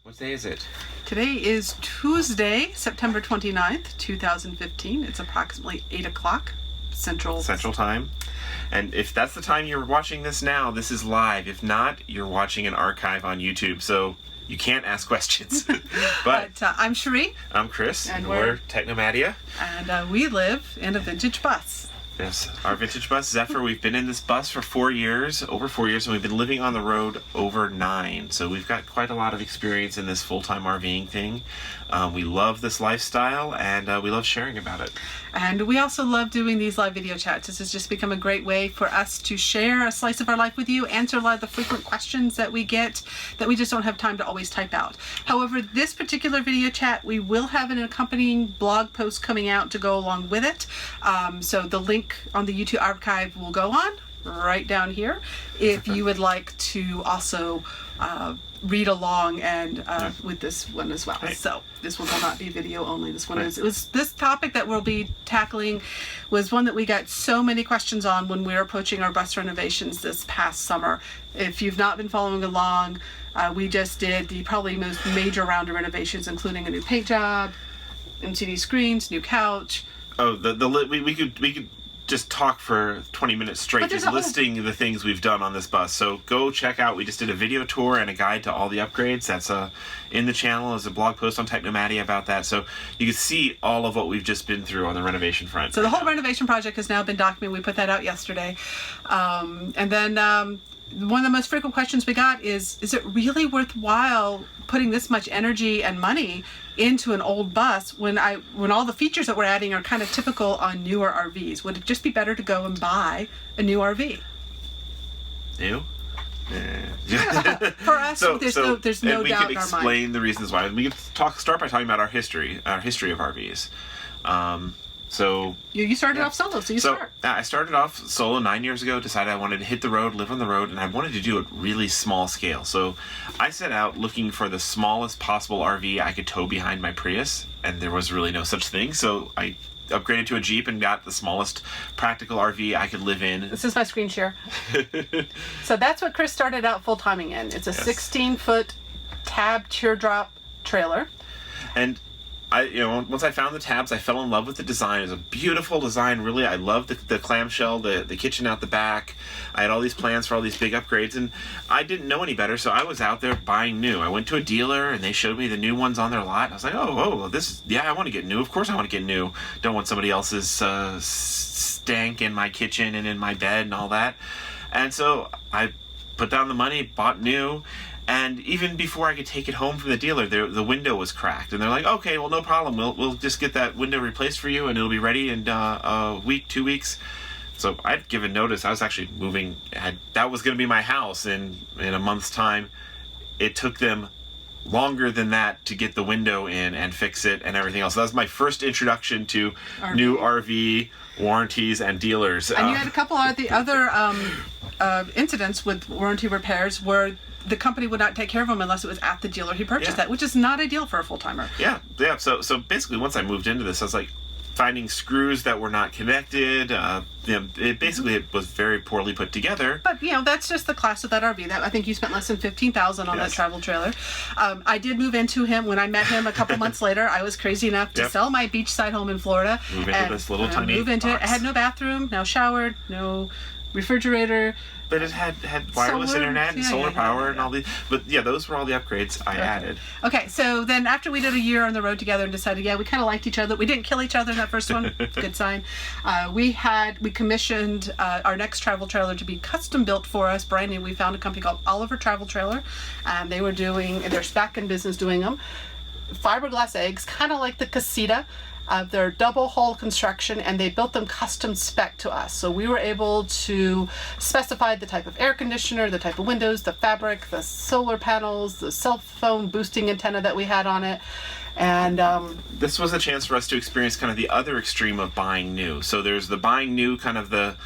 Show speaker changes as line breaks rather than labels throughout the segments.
What day is it?
Today is Tuesday, September 29th, 2015. It's approximately 8 o'clock Central
Time. And if that's the time you're watching this now, this is live. If not, you're watching an archive on YouTube, so you can't ask questions. But
I'm Cherie.
I'm Chris.
And
we're Technomadia.
And we live in a vintage bus.
Yes, our vintage bus, Zephyr. We've been in this bus for over 4 years, and we've been living on the road over 9. So we've got quite a lot of experience in this full-time RVing thing. We love this lifestyle, and we love sharing about it.
And we also love doing these live video chats. This has just become a great way for us to share a slice of our life with you, answer a lot of the frequent questions that we get that we just don't have time to always type out. However, this particular video chat, we will have an accompanying blog post coming out to go along with it. So the link on the YouTube archive will go on right down here if you would like to also read along and with this one as well. Right. So this one will not be video only. This one this topic that we'll be tackling was one that we got so many questions on when we were approaching our bus renovations this past summer. If you've not been following along, we just did the probably most major round of renovations, including a new paint job, MCD screens, new couch.
Oh, we could just talk for 20 minutes straight, just listing the things we've done on this bus. So go check out, we just did a video tour and a guide to all the upgrades. That's in the channel. There's a blog post on Technomadia about that. So you can see all of what we've just been through on the renovation front.
So the whole renovation project has now been documented. We put that out yesterday. And then one of the most frequent questions we got is it really worthwhile putting this much energy and money into an old bus when all the features that we're adding are kind of typical on newer RVs? Would it just be better to go and buy a new RV?
New?
For us, there's no doubt in our mind.
We can explain the reasons why. We can start by talking about our history of RVs. So
you started off solo, so start.
I started off solo 9 years ago, decided I wanted to hit the road, live on the road, and I wanted to do it really small scale. So I set out looking for the smallest possible RV I could tow behind my Prius, and there was really no such thing. So I upgraded to a Jeep and got the smallest practical RV I could live in. This
is my screen share. So that's what Chris started out full-timing in. It's a 16-foot tab teardrop trailer.
And once I found the tabs, I fell in love with the design. It was a beautiful design, really. I loved the clamshell, the kitchen out the back. I had all these plans for all these big upgrades, and I didn't know any better, so I was out there buying new. I went to a dealer, and they showed me the new ones on their lot. I was like, I want to get new. Of course I want to get new. Don't want somebody else's stank in my kitchen and in my bed and all that. And so I put down the money, bought new. And even before I could take it home from the dealer, the window was cracked. And they're like, okay, well, no problem. We'll just get that window replaced for you, and it'll be ready in a week, 2 weeks. So I'd given notice. I was actually moving. That was going to be my house in a month's time. It took them longer than that to get the window in and fix it and everything else. So that was my first introduction to new RV warranties and dealers.
And you had a couple of the other incidents with warranty repairs where the company would not take care of them unless it was at the dealer he purchased that, which is not ideal for a full-timer.
Yeah. So basically, once I moved into this, I was like finding screws that were not connected. It was very poorly put together.
But that's just the class of that RV. That I think you spent less than $15,000 on that travel trailer. I did move into him when I met him a couple months later. I was crazy enough to sell my beachside home in Florida.
Move into this little tiny box.
It. I had no bathroom, no shower, no refrigerator.
But it had wireless internet and solar power and all these. But those were all the upgrades I added.
Okay, so then after we did a year on the road together and decided, we kind of liked each other. We didn't kill each other in that first one. Good sign. We commissioned our next travel trailer to be custom built for us, brand new. We found a company called Oliver Travel Trailer, and they were they're back in business doing them. Fiberglass eggs, kind of like the Casita. They're double hull construction, and they built them custom spec to us. So we were able to specify the type of air conditioner, the type of windows, the fabric, the solar panels, the cell phone boosting antenna that we had on it. And
this was a chance for us to experience kind of the other extreme of buying new. So there's the buying new, kind of the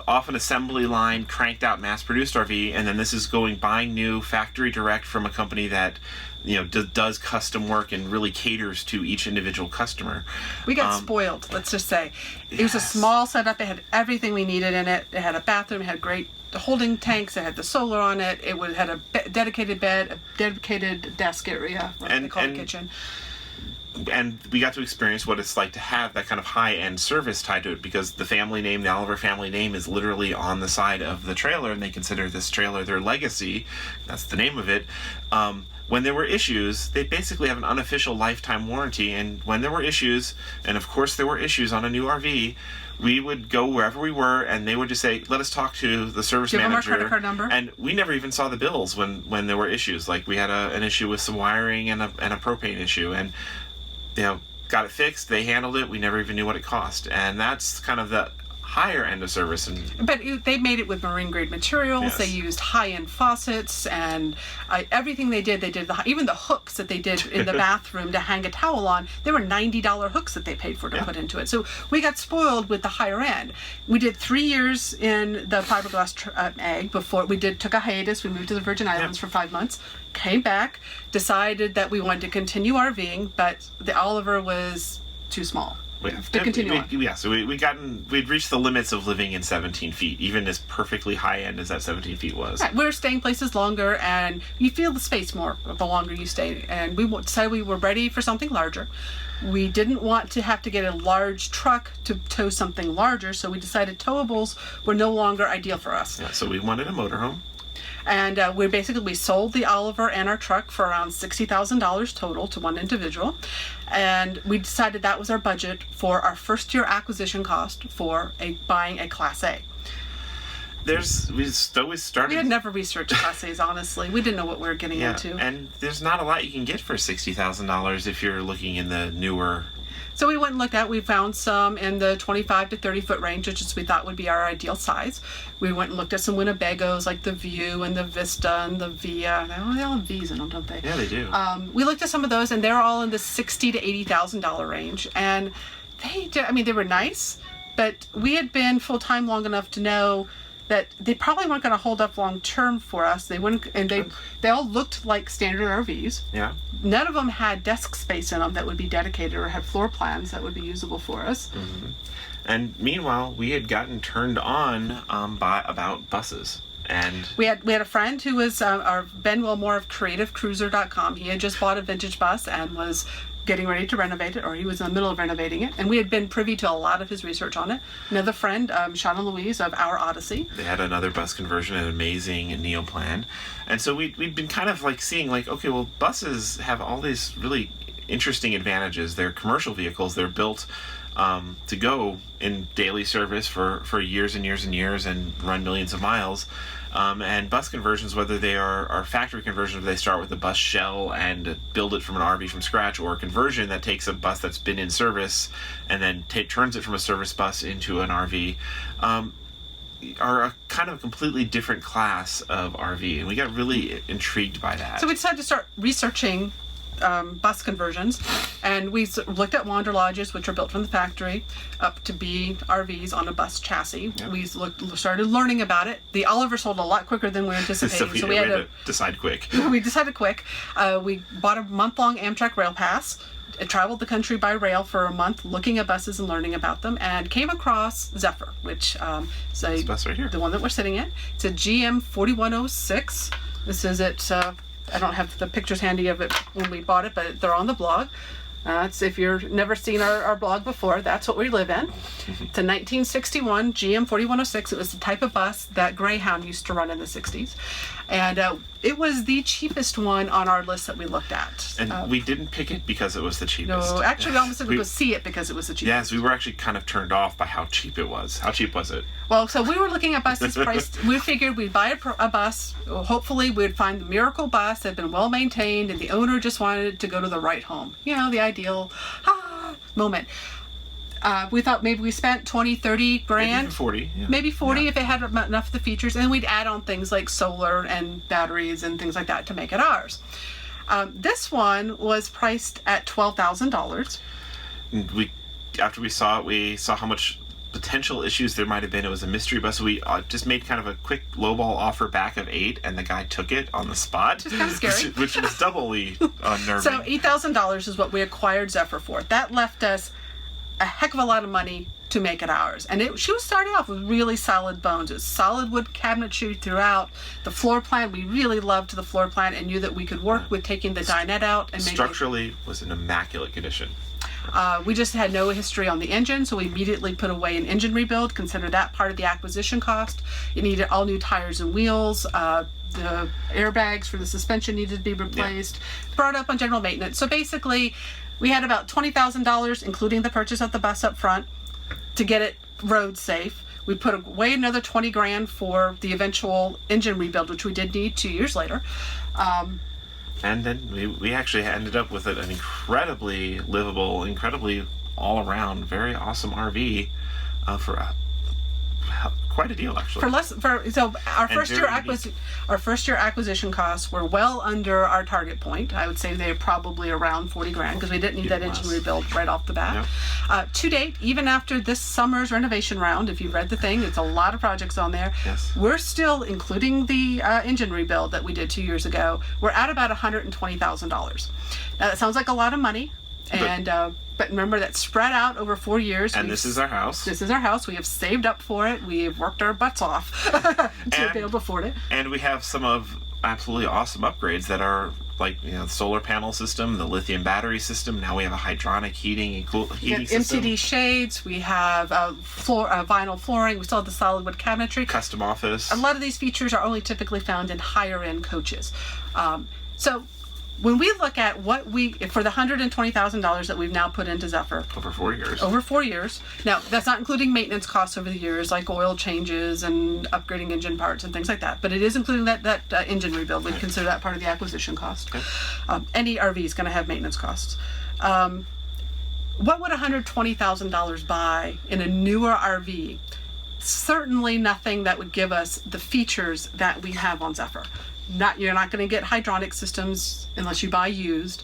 off an assembly line, cranked out, mass-produced RV, and then this is buying new, factory direct from a company that does custom work and really caters to each individual customer.
We got spoiled, let's just say. It was a small setup. It had everything we needed in it. It had a bathroom. It had great holding tanks. It had the solar on it. It had a dedicated bed, a dedicated desk area, what they call the kitchen.
And we got to experience what it's like to have that kind of high-end service tied to it, because the family name, the Oliver family name, is literally on the side of the trailer, and they consider this trailer their legacy. That's the name of it. When there were issues, they basically have an unofficial lifetime warranty, and when there were issues, and of course there were issues on a new RV, we would go wherever we were, and they would just say, let us talk to the service manager.
Give them our credit card number.
And we never even saw the bills when there were issues. Like, we had an issue with some wiring and a propane issue, and got it fixed. They handled it. We never even knew what it cost. And that's kind of the higher end of service.
But they made it with marine grade materials.
Yes.
They used high end faucets, and everything they did even the hooks that they did in the bathroom to hang a towel on. They were $90 hooks that they paid for to put into it. So we got spoiled with the higher end. We did 3 years in the fiberglass egg before we took a hiatus. We moved to the Virgin Islands for 5 months. Came back, decided that we wanted to continue RVing, but the Oliver was too small to continue on.
So we'd reached the limits of living in 17 feet, even as perfectly high end as that 17 feet was.
Right. We were staying places longer, and you feel the space more the longer you stay. And we decided we were ready for something larger. We didn't want to have to get a large truck to tow something larger, so we decided towables were no longer ideal for us.
Yeah, so we wanted a motorhome.
And we sold the Oliver and our truck for around $60,000 total to one individual. And we decided that was our budget for our first year acquisition cost for buying a Class A.
We always started.
We had never researched Class A's, honestly. We didn't know what we were getting into.
And there's not a lot you can get for $60,000 if you're looking in the newer.
So we went and looked at, we found some in the 25 to 30 foot range, which we thought would be our ideal size. We went and looked at some Winnebagos, like the View and the Vista and the Via. They all have V's in them, don't they?
Yeah, they do.
We looked at some of those, and they're all in the $60,000 to $80,000 range. And they were nice, but we had been full-time long enough to know that they probably weren't going to hold up long term for us. They wouldn't, and they all looked like standard RVs.
Yeah.
None of them had desk space in them that would be dedicated or had floor plans that would be usable for us.
Mm-hmm. And meanwhile, we had gotten turned on about buses. And
we had a friend who was our Ben Wilmore of CreativeCruiser.com. He had just bought a vintage bus and was getting ready to renovate it, or he was in the middle of renovating it, and we had been privy to a lot of his research on it. Another friend, Sean and Louise of Our Odyssey.
They had another bus conversion, an amazing Neoplan. And so we'd been kind of like seeing like, okay, well, buses have all these really interesting advantages. They're commercial vehicles. They're built to go in daily service for years and years and years and run millions of miles. And bus conversions, whether they are factory conversions where they start with a bus shell and build it from an RV from scratch, or a conversion that takes a bus that's been in service and then turns it from a service bus into an RV, are a kind of completely different class of RV. And we got really intrigued by that.
So we decided to start researching bus conversions, and we looked at Wander Lodges, which are built from the factory, up to be RVs on a bus chassis. Yep. We started learning about it. The Oliver sold a lot quicker than we were anticipating,
so we had to decide quick.
We decided quick. We bought a month-long Amtrak rail pass. I traveled the country by rail for a month, looking at buses and learning about them, and came across Zephyr, which is
this bus right here,
the one that we're sitting in. It's a GM 4106. This is it. I don't have the pictures handy of it when we bought it, but they're on the blog. If you've never seen our blog before, that's what we live in. It's a 1961 GM 4106. It was the type of bus that Greyhound used to run in the 60s. And it was the cheapest one on our list that we looked at.
And we didn't pick it because it was the cheapest.
No, actually we almost said we go see it because it was the cheapest.
Yes, we were actually kind of turned off by how cheap it was. How cheap was it?
Well, so we were looking at buses priced. We figured we'd buy a bus. Hopefully we'd find the miracle bus that had been well maintained and the owner just wanted it to go to the right home. You know, the ideal moment. We thought maybe we spent 20, 30 grand.
Maybe 40. Yeah.
Maybe 40 if it had enough of the features. And we'd add on things like solar and batteries and things like that to make it ours. This one was priced at $12,000.
After we saw it, we saw how much potential issues there might have been. It was a mystery bus. So we just made kind of a quick lowball offer back of 8, and the guy took it on the spot.
Which is kind of scary.
which was doubly unnerving.
So $8,000 is what we acquired Zephyr for. That left us a heck of a lot of money to make it ours. And she was starting off with really solid bones. It was solid wood cabinetry throughout. The floor plan, we really loved the floor plan and knew that we could work with taking the dinette out and making
structurally was in immaculate condition.
We just had no history on the engine, so we immediately put away an engine rebuild. Consider that part of the acquisition cost. It needed all new tires and wheels. The airbags for the suspension needed to be replaced. Brought up on general maintenance. So basically, we had about $20,000, including the purchase of the bus up front, to get it road safe. We put away another 20 grand for the eventual engine rebuild, which we did need 2 years later.
And then we actually ended up with an incredibly livable, incredibly all-around, very awesome RV for quite a deal, actually.
So our first year acquisition costs were well under our target point. I would say they're probably around 40 grand because we didn't need that engine rebuild right off the bat. To date, even after this summer's renovation round, if you've read the thing, it's a lot of projects on there.
Yes.
We're still, including the engine rebuild that we did 2 years ago, we're at about $120,000. Now that sounds like a lot of money, but remember that's spread out over 4 years.
And this is our house.
This is our house. We have saved up for it. We have worked our butts off to be able to afford it.
And we have some of absolutely awesome upgrades that are like, the solar panel system, the lithium battery system. Now we have a hydronic heating system.
MTD shades. We have vinyl flooring. We still have the solid wood cabinetry.
Custom office.
A lot of these features are only typically found in higher end coaches. So when we look at what for the $120,000 that we've now put into Zephyr.
Over 4 years.
Over 4 years. Now, that's not including maintenance costs over the years, like oil changes and upgrading engine parts and things like that. But it is including that engine rebuild. We'd consider that part of the acquisition cost. Okay. Any RV is going to have maintenance costs. What would $120,000 buy in a newer RV? Certainly nothing that would give us the features that we have on Zephyr. You're not going to get hydronic systems unless you buy used.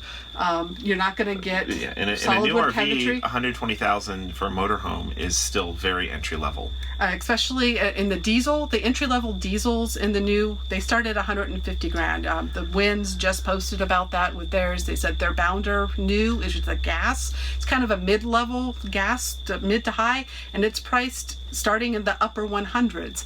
You're not going to get
in a
solid
new
wood
RV.
cabinetry.
$120,000 for a motorhome is still very entry level.
Especially in the diesel, the entry level diesels in the new, they start at 150 grand. The Winds just posted about that with theirs. They said their Bounder new is just a gas. It's kind of a mid-level gas, mid to high, and it's priced starting in the upper 100s.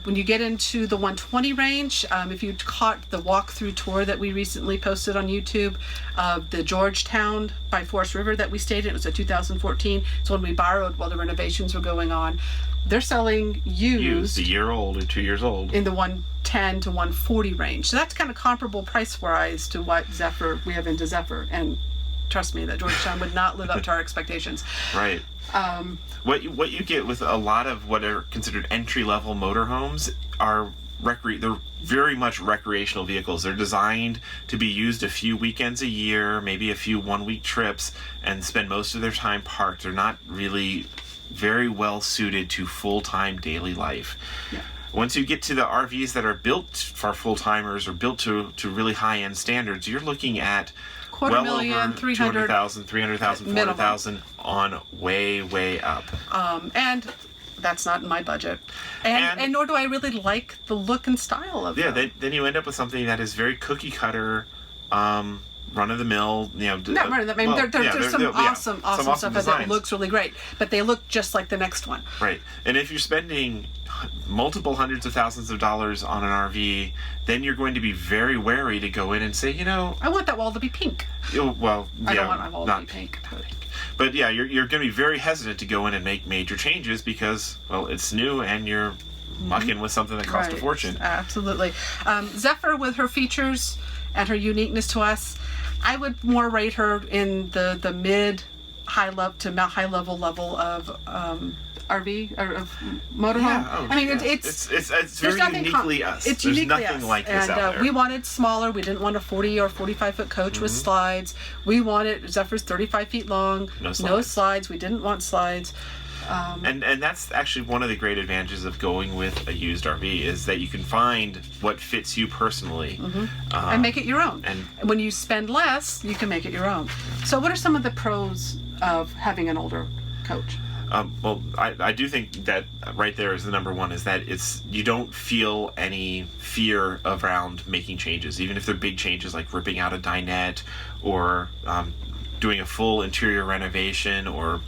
When you get into the 120 range, if you caught the walkthrough tour that we recently posted on YouTube of the Georgetown by Forest River that we stayed in, it was a 2014. It's one we borrowed while the renovations were going on. They're selling used
a year old or 2 years old
in the 110 to 140 range. So that's kind of comparable price-wise to what we have into Zephyr. And trust me, that Georgetown would not live up to our expectations.
Right. What you get with a lot of what are considered entry-level motorhomes are they're very much recreational vehicles. They're designed to be used a few weekends a year, maybe a few one-week trips, and spend most of their time parked. They're not really very well suited to full-time daily life.
Yeah.
Once you get to the RVs that are built for full-timers or built to really high-end standards, you're looking at
$250,000,
$300,000, $400,000 on way up.
And that's not in my budget. And nor do I really like the look and style of them.
Then you end up with something that is very cookie cutter, run-of-the-mill,
Not run-of-the-mill. There's some awesome stuff that looks really great, but they look just like the next one.
Right. And if you're spending multiple hundreds of thousands of dollars on an RV, then you're going to be very wary to go in and say,
I want that wall to be pink.
I don't want my
wall to be pink.
But yeah, you're going to be very hesitant to go in and make major changes because, well, it's new and you're mucking with something that costs a fortune.
Absolutely. Zephyr, with her features and her uniqueness to us, I would more rate her in the mid high level of RV or of motorhome.
Yeah, it's very uniquely us.
It's
There's
uniquely
nothing
us.
like this out there.
We wanted smaller. We didn't want a 40 or 45 foot coach with slides. We wanted Zephyr's 35 feet long.
No
slides. We didn't want slides.
And that's actually one of the great advantages of going with a used RV is that you can find what fits you personally
and make it your own.
And
when you spend less, you can make it your own. So what are some of the pros of having an older coach?
Well, I do think that right there is the number one, is that you don't feel any fear around making changes, even if they're big changes like ripping out a dinette or doing a full interior renovation or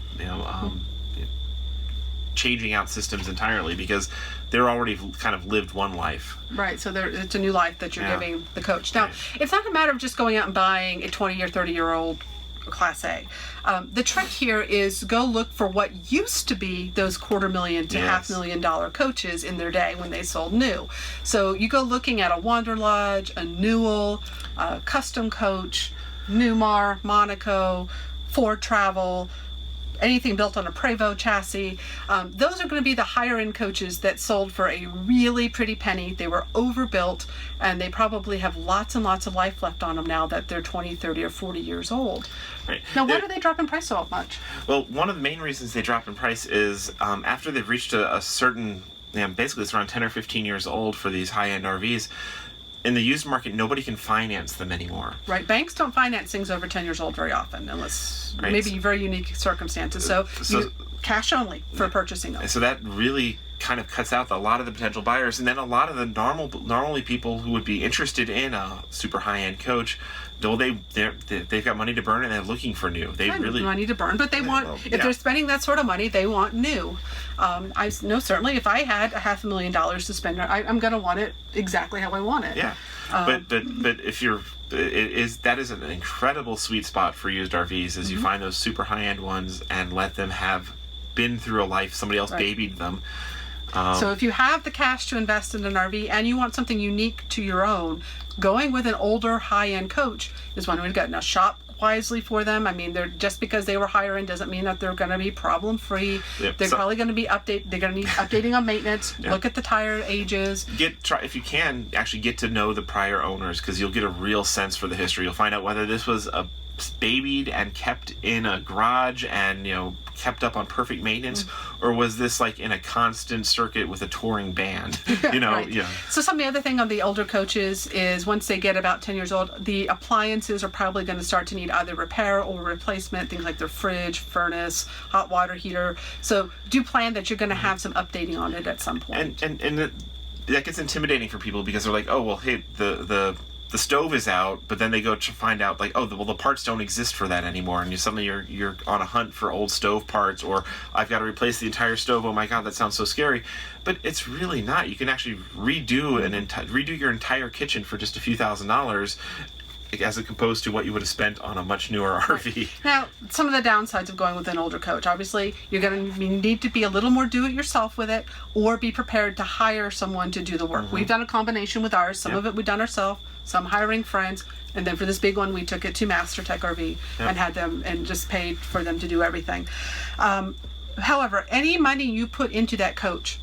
changing out systems entirely because they're already kind of lived one life.
Right, so it's a new life that you're giving the coach. Now,
Right.
it's not a matter of just going out and buying a 20 or 30-year-old Class A. The trick here is go look for what used to be those $250,000 to $500,000 coaches in their day when they sold new. So you go looking at a Wanderlodge, a Newell, a Custom Coach, Newmar, Monaco, Ford Travel, anything built on a Prevost chassis. Those are going to be the higher end coaches that sold for a really pretty penny. They were overbuilt, and they probably have lots and lots of life left on them now that they're 20, 30, or 40 years old.
Right.
Now, why do they drop in price so much?
Well, one of the main reasons they drop in price is after they've reached a certain, basically it's around 10 or 15 years old for these high-end RVs. In the used market, nobody can finance them anymore.
Right. Banks don't finance things over 10 years old very often, unless
Right.
maybe very unique circumstances. So you, cash only for purchasing them.
So that really kind of cuts out a lot of the potential buyers, and then a lot of the normally people who would be interested in a super high-end coach, though they've got money to burn and they're looking for new. They really
money to burn, but they want, if they're spending that sort of money, they want new. I know certainly if I had $500,000 to spend, I'm going to want it exactly how I want it.
Yeah, but if you're, that is an incredible sweet spot for used RVs, is you find those super high-end ones and let them have been through a life, somebody else babied them.
So if you have the cash to invest in an RV and you want something unique to your own, going with an older high-end coach is one way to go. Now shop wisely for them. I mean, they're just because they were higher end doesn't mean that they're going to be problem free.
Yep.
They're probably going to be they're going to need updating on maintenance. Look at the tire ages.
If you can actually get to know the prior owners, because you'll get a real sense for the history. You'll find out whether this was a babied and kept in a garage and kept up on perfect maintenance, or was this like in a constant circuit with a touring band?
Right. So some of the other thing on the older coaches is once they get about 10 years old, the appliances are probably going to start to need either repair or replacement, things like their fridge, furnace, hot water heater. So do plan that you're going to have some updating on it at some point.
And that gets intimidating for people because they're like, oh well, hey, the stove is out, but then they go to find out like, oh, the parts don't exist for that anymore, and suddenly you're on a hunt for old stove parts, or I've got to replace the entire stove. Oh my God, that sounds so scary. But it's really not. You can actually redo your entire kitchen for just a few $1,000s, as opposed to what you would have spent on a much newer RV.
Now, some of the downsides of going with an older coach, obviously, you're going to need to be a little more do-it-yourself with it, or be prepared to hire someone to do the work. We've done a combination with ours. Some of it we've done ourselves, some hiring friends, and then for this big one, we took it to Master Tech RV and had them and just paid for them to do everything. However, any money you put into that coach,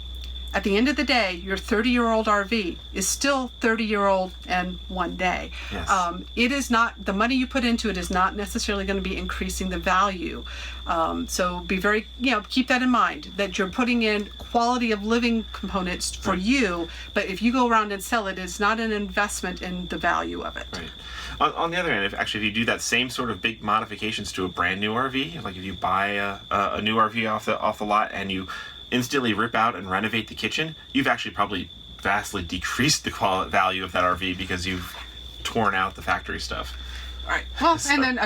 at the end of the day, your 30-year-old RV is still 30-year-old and one day.
Yes.
It is not, the money you put into it is not necessarily going to be increasing the value. So be very, keep that in mind, that you're putting in quality of living components for you, but if you go around and sell it, it's not an investment in the value of it.
Right. On the other hand, if you do that same sort of big modifications to a brand new RV, like if you buy a new RV off the lot and you instantly rip out and renovate the kitchen, you've actually probably vastly decreased the value of that RV because you've torn out the factory stuff.
Right. Well, and then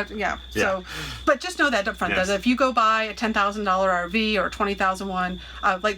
So, but just know that up front. That if you go buy a $10,000 RV or a $20,000 one,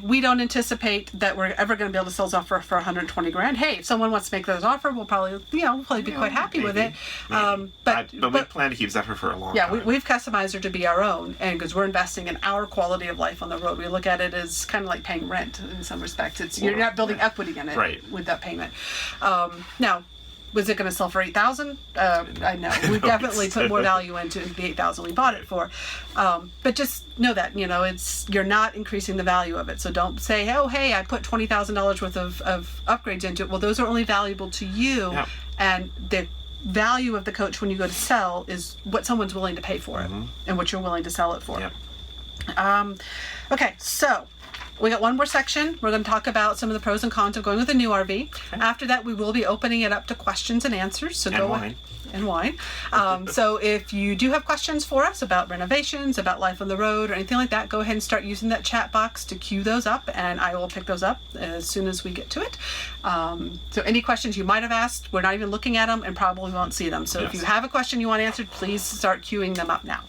we don't anticipate that we're ever going to be able to sell those off for $120,000. Hey, if someone wants to make those offer, we'll probably be quite happy with it.
But we plan to keep Zephyr for a long time.
Yeah, we've customized her to be our own, and because we're investing in our quality of life on the road, we look at it as kind of like paying rent in some respects. You're not building equity in it with that payment. Now, was it going to sell for $8,000? I know we definitely put more value into the $8,000 we bought it for, but just know that you're not increasing the value of it. So don't say, oh hey, I put $20,000 worth of upgrades into it. Well, those are only valuable to you, and the value of the coach when you go to sell is what someone's willing to pay for it and what you're willing to sell it for. Okay, so we got one more section. We're going to talk about some of the pros and cons of going with a new RV. Okay. After that, we will be opening it up to questions and answers. So and wine. So if you do have questions for us about renovations, about life on the road, or anything like that, go ahead and start using that chat box to queue those up, and I will pick those up as soon as we get to it. So any questions you might have asked, we're not even looking at them and probably won't see them. So if you have a question you want answered, please start queuing them up now.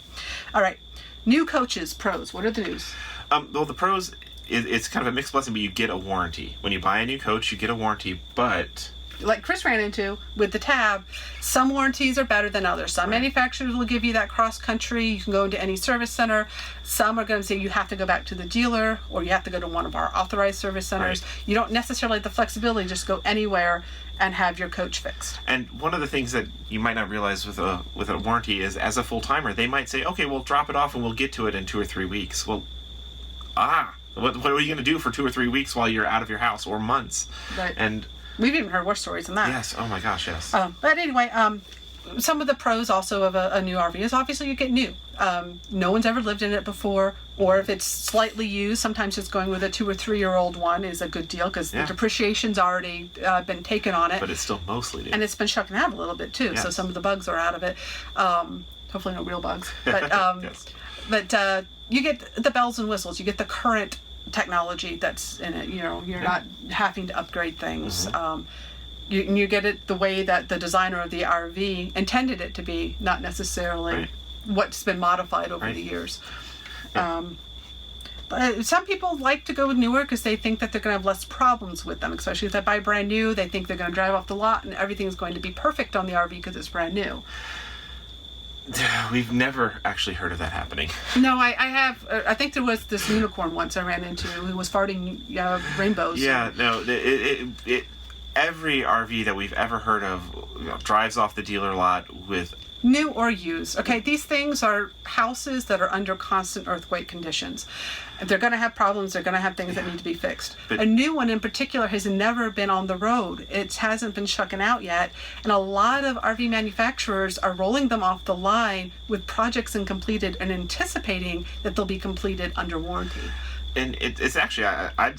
All right. New coaches, pros. What are the news?
Well, the pros, it's kind of a mixed blessing, but you get a warranty. When you buy a new coach, you get a warranty, but...
Like Chris ran into with the Tab, some warranties are better than others. Some manufacturers will give you that cross country. You can go into any service center. Some are going to say you have to go back to the dealer, or you have to go to one of our authorized service centers.
Right.
You don't necessarily have the flexibility, just go anywhere and have your coach fixed.
And one of the things that you might not realize with a warranty is, as a full-timer, they might say, okay, we'll drop it off and we'll get to it in 2 or 3 weeks. Well, what are you going to do for 2 or 3 weeks while you're out of your house, or months?
Right.
And
we've even heard worse stories than that.
yes, oh my gosh, yes.
But anyway, some of the pros also of a new RV is obviously you get new. No one's ever lived in it before, or if it's slightly used, sometimes just going with a 2 or 3 year old one is a good deal because the depreciation's already been taken on it.
But it's still mostly new.
And it's been shucking out a little bit too, so some of the bugs are out of it. Hopefully no real bugs. But,
Yes.
but you get the bells and whistles. You get the current technology that's in it. You know, you're not having to upgrade things. You get it the way that the designer of the RV intended it to be, not necessarily what's been modified over the years. But some people like to go with newer because they think that they're going to have less problems with them, especially if they buy brand new. They think they're going to drive off the lot and everything's going to be perfect on the RV because it's brand new.
We've never actually heard of that happening.
No, I have. I think there was this unicorn once I ran into who was farting rainbows.
Yeah, no, every RV that we've ever heard of drives off the dealer lot with...
New or used. Okay, these things are houses that are under constant earthquake conditions. They're going to have problems. They're going to have things that need to be fixed.
But
a new one in particular has never been on the road. It hasn't been shucking out yet. And a lot of RV manufacturers are rolling them off the line with projects completed and anticipating that they'll be completed under warranty.
And it's actually, I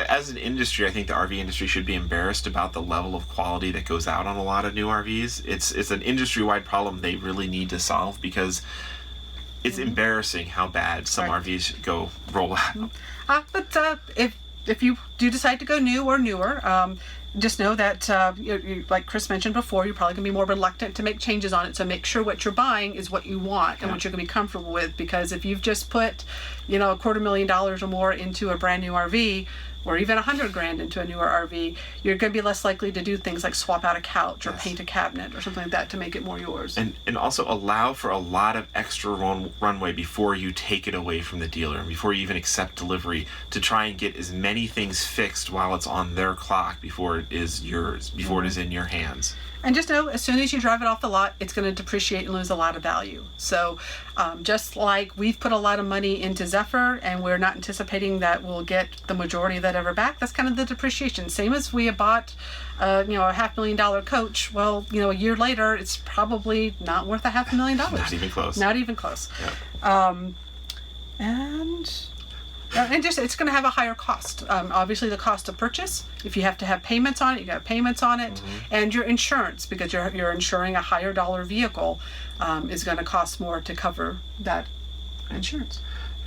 as an industry, I think the RV industry should be embarrassed about the level of quality that goes out on a lot of new RVs. It's an industry-wide problem they really need to solve, because it's embarrassing how bad some RVs roll out.
But if you do decide to go new or newer, just know that, like Chris mentioned before, you're probably going to be more reluctant to make changes on it. So make sure what you're buying is what you want and what you're going to be comfortable with. Because if you've just put, $250,000 or more into a brand new RV, or even $100,000 into a newer RV, you're going to be less likely to do things like swap out a couch or paint a cabinet or something like that to make it more yours.
And also allow for a lot of extra runway before you take it away from the dealer and before you even accept delivery, to try and get as many things fixed while it's on their clock before it is yours, before it is in your hands.
And just know, as soon as you drive it off the lot, it's going to depreciate and lose a lot of value. So just like we've put a lot of money into Zephyr and we're not anticipating that we'll get the majority of that ever back, that's kind of the depreciation. Same as we bought a $500,000 coach. Well, a year later, it's probably not worth $500,000.
Not even close.
Not even close.
Yeah.
And just it's going to have a higher cost. Obviously, the cost of purchase. If you have to have payments on it, you got payments on it, and your insurance, because you're insuring a higher dollar vehicle, is going to cost more to cover that insurance.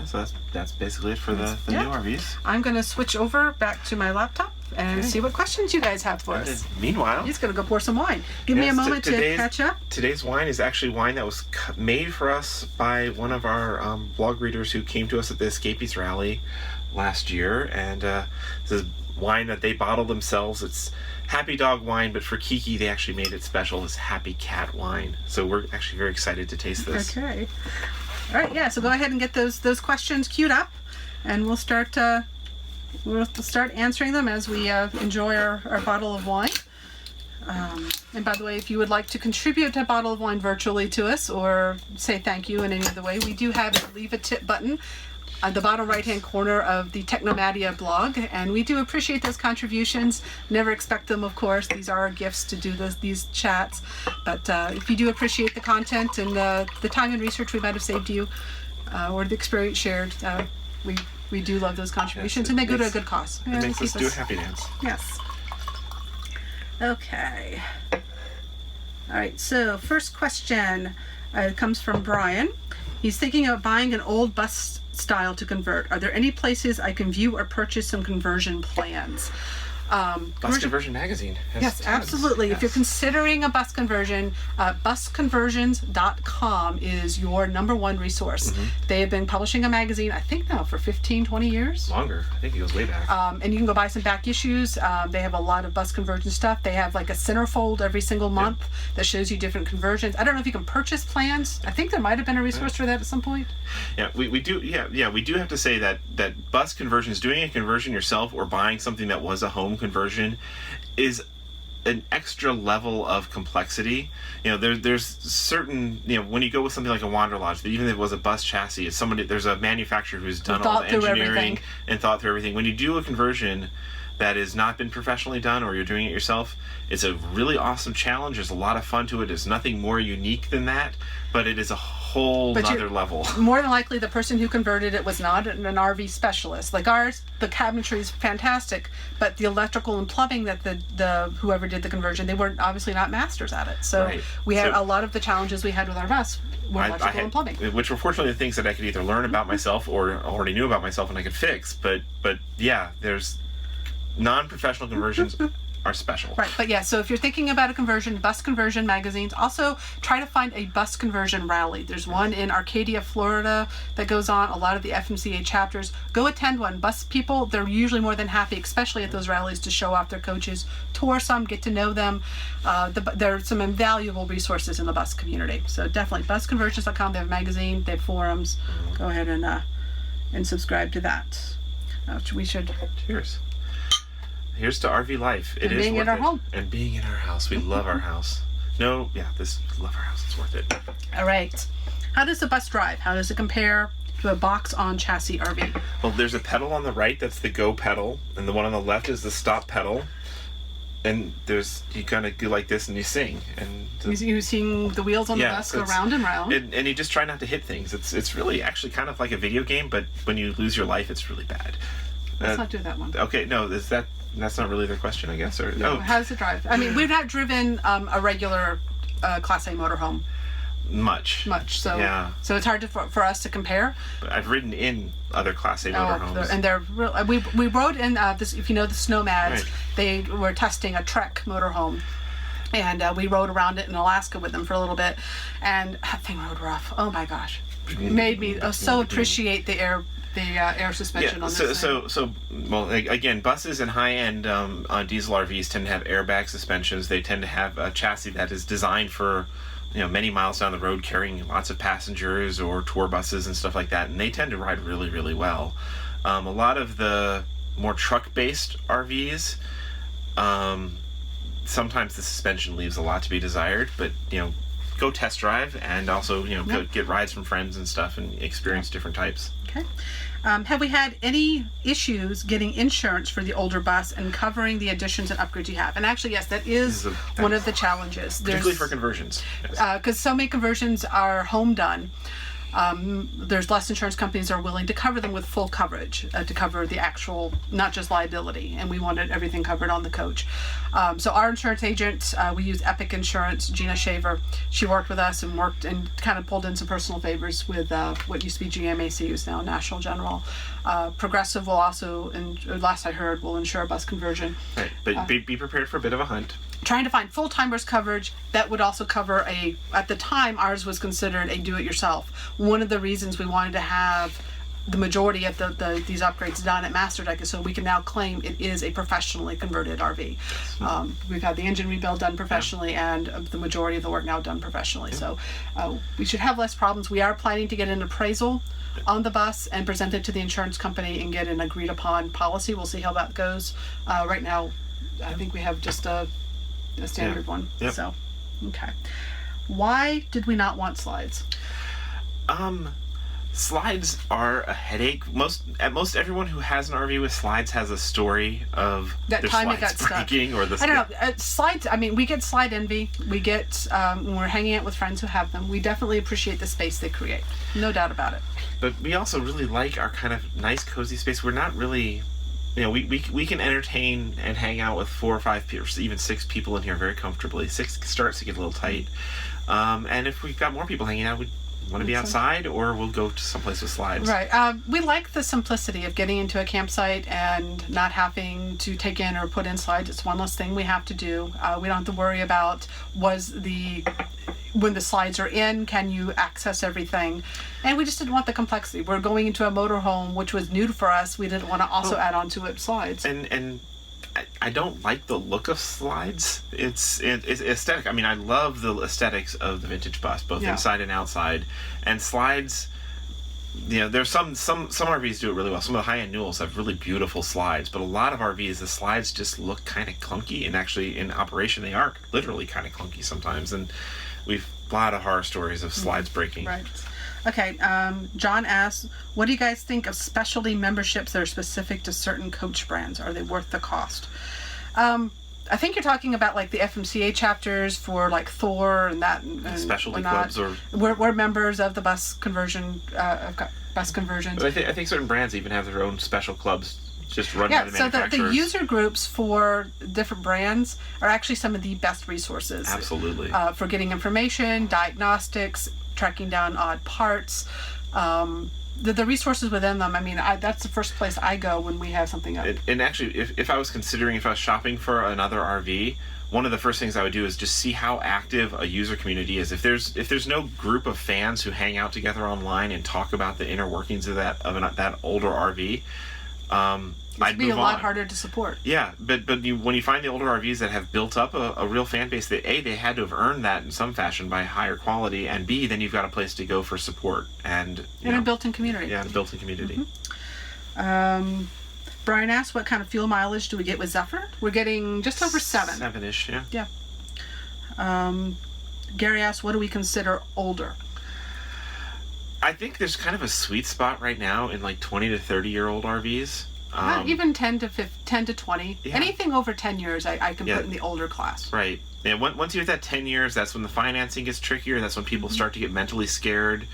So that's basically it for the new RVs.
I'm going to switch over back to my laptop and see what questions you guys have for us.
Meanwhile,
he's going to go pour some wine. Give me a moment to catch up.
Today's wine is actually wine that was made for us by one of our blog readers who came to us at the Escapees rally last year, and this is wine that they bottle themselves. It's Happy Dog wine, but for Kiki they actually made it special as Happy Cat wine. So we're actually very excited to taste this.
Okay. All right, so go ahead and get those questions queued up, and we'll start answering them as we enjoy our bottle of wine. And by the way, if you would like to contribute a bottle of wine virtually to us or say thank you in any other way, we do have a Leave a Tip button at the bottom right-hand corner of the Technomadia blog, and we do appreciate those contributions. Never expect them, of course. These are our gifts to do these chats. But if you do appreciate the content and the time and research we might have saved you, or the experience shared, we do love those contributions, and they go to a good cause.
It makes us do a happy dance.
Yes. Okay. All right, so first question comes from Brian. He's thinking of buying an old bus style to convert. Are there any places I can view or purchase some conversion plans?
Bus Conversion Magazine.
Yes, absolutely.
Yes.
If you're considering a bus conversion, busconversions.com is your number one resource. They have been publishing a magazine, I think now, for 15, 20 years.
Longer. I think it goes way back.
And you can go buy some back issues. They have a lot of bus conversion stuff. They have like a centerfold every single month that shows you different conversions. I don't know if you can purchase plans. I think there might have been a resource for that at some point.
Yeah, we do. Yeah, we do have to say that bus conversions, doing a conversion yourself or buying something that was a home conversion, is an extra level of complexity. There's certain, when you go with something like a Wander Lodge, even if it was a bus chassis, it's somebody, there's a manufacturer who's done all the engineering and thought through everything. When you do a conversion that has not been professionally done, or you're doing it yourself, it's a really awesome challenge. There's a lot of fun to it. There's nothing more unique than that, but it is a whole other level.
More than likely, the person who converted it was not an RV specialist. Like ours, the cabinetry is fantastic, but the electrical and plumbing that the whoever did the conversion, they were obviously not masters at it. So we had a lot of the challenges we had with our bus were electrical and plumbing, which
were fortunately the things that I could either learn about myself or already knew about myself and I could fix. But yeah, there's non-professional conversions are special.
Right, but yeah, so if you're thinking about a conversion, bus conversion magazines, also try to find a bus conversion rally. There's one in Arcadia, Florida that goes on, a lot of the FMCA chapters. Go attend one. Bus people, they're usually more than happy, especially at those rallies, to show off their coaches, tour some, get to know them. There are some invaluable resources in the bus community. So definitely, busconversions.com, they have a magazine, they have forums. Go ahead and subscribe to that. We should...
Cheers. Here's to RV life. It is
being
worth
in our
it.
home.
And being in our house. We love our house. We love our house. It's worth it.
All right. How does the bus drive? How does it compare to a box-on chassis RV?
Well, there's a pedal on the right. That's the go pedal. And the one on the left is the stop pedal. And you kind of go like this and you sing. And
you sing the wheels on the bus go round and round.
And you just try not to hit things. It's really actually kind of like a video game, but when you lose your life, it's really bad.
Let's not do that one.
Okay, no, that's not really their question, I guess. Or
no, how does it drive? I mean, we've not driven a regular Class A motorhome.
Much.
So
yeah.
So it's hard for us to compare.
But I've ridden in other Class A motorhomes.
And they're real. We rode in this. If you know the Snowmads, they were testing a Trek motorhome. And we rode around it in Alaska with them for a little bit, and that thing rode rough. Oh my gosh, it made me so appreciate the air suspension on this thing.
Well, again, buses and high-end on diesel RVs tend to have airbag suspensions. They tend to have a chassis that is designed for, many miles down the road, carrying lots of passengers or tour buses and stuff like that, and they tend to ride really, really well. A lot of the more truck-based RVs, sometimes the suspension leaves a lot to be desired, but, go test drive and also, go get rides from friends and stuff and experience different types.
Okay. Have we had any issues getting insurance for the older bus and covering the additions and upgrades you have? And actually, yes, that is one of the challenges.
Particularly for conversions.
Because so many conversions are home done. There's less insurance companies that are willing to cover them with full coverage, to cover the actual, not just liability, and we wanted everything covered on the coach. So our insurance agent, we use Epic Insurance, Gina Shaver. She worked with us and worked and kind of pulled in some personal favors with what used to be GMAC, who's now National General. Progressive will also, last I heard, will insure a bus conversion.
Right, but be prepared for a bit of a hunt.
Trying to find full-timers coverage that would also cover at the time, ours was considered a do-it-yourself. One of the reasons we wanted to have the majority of these upgrades done at MasterDeck is so we can now claim it is a professionally converted RV. We've had the engine rebuild done professionally and the majority of the work now done professionally. So we should have less problems. We are planning to get an appraisal on the bus and present it to the insurance company and get an agreed upon policy. We'll see how that goes. Right now, I think we have just a standard one.
Yep.
So, okay. Why did we not want slides?
Slides are a headache. Most everyone who has an RV with slides has a story of
that
their
time
slides
it got
breaking
stuck.
or the.
I don't know. Slides. I mean, we get slide envy. We get when we're hanging out with friends who have them. We definitely appreciate the space they create. No doubt about it.
But we also really like our kind of nice, cozy space. We're not really. We can entertain and hang out with 4 or 5 people, even 6 people in here very comfortably. 6 starts to get a little tight. And if we've got more people hanging out, we'd want to be outside, or we'll go to someplace with slides.
Right. We like the simplicity of getting into a campsite and not having to take in or put in slides. It's one less thing we have to do. We don't have to worry about when the slides are in, can you access everything? And we just didn't want the complexity. We're going into a motorhome, which was new for us. We didn't want to also add on to it slides.
And I don't like the look of slides. It's aesthetic. I mean, I love the aesthetics of the vintage bus, both inside and outside. And slides, there's some RVs do it really well. Some of the high-end Newells have really beautiful slides, but a lot of RVs, the slides just look kind of clunky. And actually, in operation, they are literally kind of clunky sometimes. And we've a lot of horror stories of slides breaking.
Right. Okay, John asks, what do you guys think of specialty memberships that are specific to certain coach brands? Are they worth the cost? I think you're talking about like the FMCA chapters for like Thor and that. And
specialty clubs, or
we're members of the bus conversions.
But I think certain brands even have their own special clubs just run by the manufacturers.
So the user groups for different brands are actually some of the best resources.
Absolutely.
For getting information, diagnostics, tracking down odd parts, the resources within them. I mean, that's the first place I go when we have something up.
And actually, if I was shopping for another RV, one of the first things I would do is just see how active a user community is. If there's no group of fans who hang out together online and talk about the inner workings of that older RV,
It'd be a lot harder to support.
Yeah, but when you find the older RVs that have built up a real fan base, that A, they had to have earned that in some fashion by higher quality, and B, then you've got a place to go for support and
a built-in community.
Yeah, a built-in community.
Mm-hmm. Brian asks, what kind of fuel mileage do we get with Zephyr? We're getting just over 7.
7-ish, yeah.
Yeah. Gary asks, what do we consider older?
I think there's kind of a sweet spot right now in like 20 to 30-year-old RVs.
Even 10 to 20. Yeah. Anything over 10 years, I can put in the older class.
Right. And once you're at that 10 years, that's when the financing gets trickier. That's when people start to get mentally scared.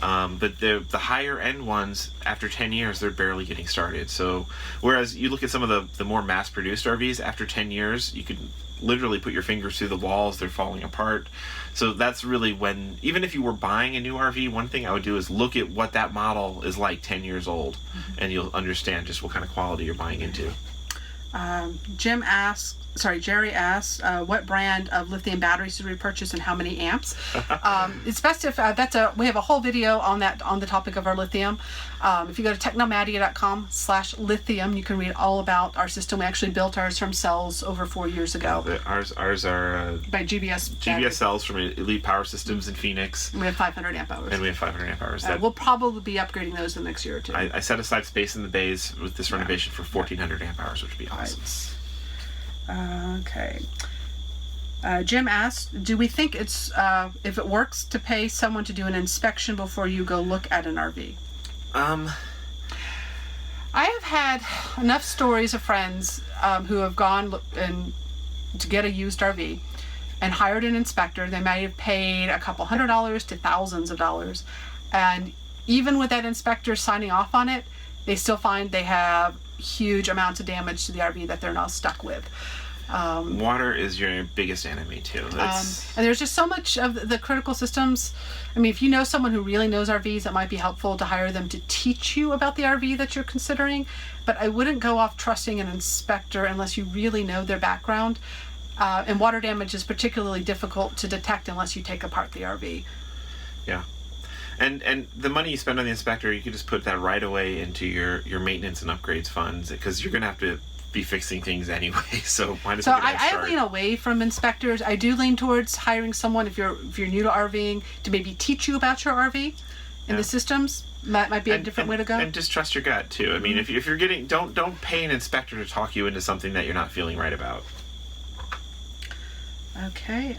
But the higher end ones, after 10 years, they're barely getting started. So whereas you look at some of the more mass-produced RVs, after 10 years, you could literally put your fingers through the walls. They're falling apart. So that's really when, even if you were buying a new RV, one thing I would do is look at what that model is like 10 years old, and you'll understand just what kind of quality you're buying into.
Jerry asks, what brand of lithium batteries did we purchase and how many amps? It's best if we have a whole video on that, on the topic of our lithium. If you go to technomadia.com/lithium, you can read all about our system. We actually built ours from cells over 4 years ago.
Ours are
by GBS
cells from Elite Power Systems in Phoenix.
And we have 500 amp hours.
We'll
probably be upgrading those in the next year or two.
I set aside space in the bays with this renovation for 1,400 amp hours, which would be awesome.
Right. Okay. Jim asks, do we think it's if it works to pay someone to do an inspection before you go look at an RV? I have had enough stories of friends who have gone to get a used RV and hired an inspector. They might have paid a couple $100 to thousands of dollars, and even with that inspector signing off on it, they still find they have huge amounts of damage to the RV that they're now stuck with.
Water is your biggest enemy too.
And there's just so much of the critical systems. I mean, if you know someone who really knows RVs, it might be helpful to hire them to teach you about the RV that you're considering. But I wouldn't go off trusting an inspector unless you really know their background. And water damage is particularly difficult to detect unless you take apart the RV.
Yeah. And the money you spend on the inspector, you can just put that right away into your maintenance and upgrades funds, because you're going to have to be fixing things anyway. So why does
I lean away from inspectors. I do lean towards hiring someone, if you're new to RVing, to maybe teach you about your RV and the systems. That might be a different way to go.
And just trust your gut too. I mean, if you're getting, don't pay an inspector to talk you into something that you're not feeling right about.
Okay.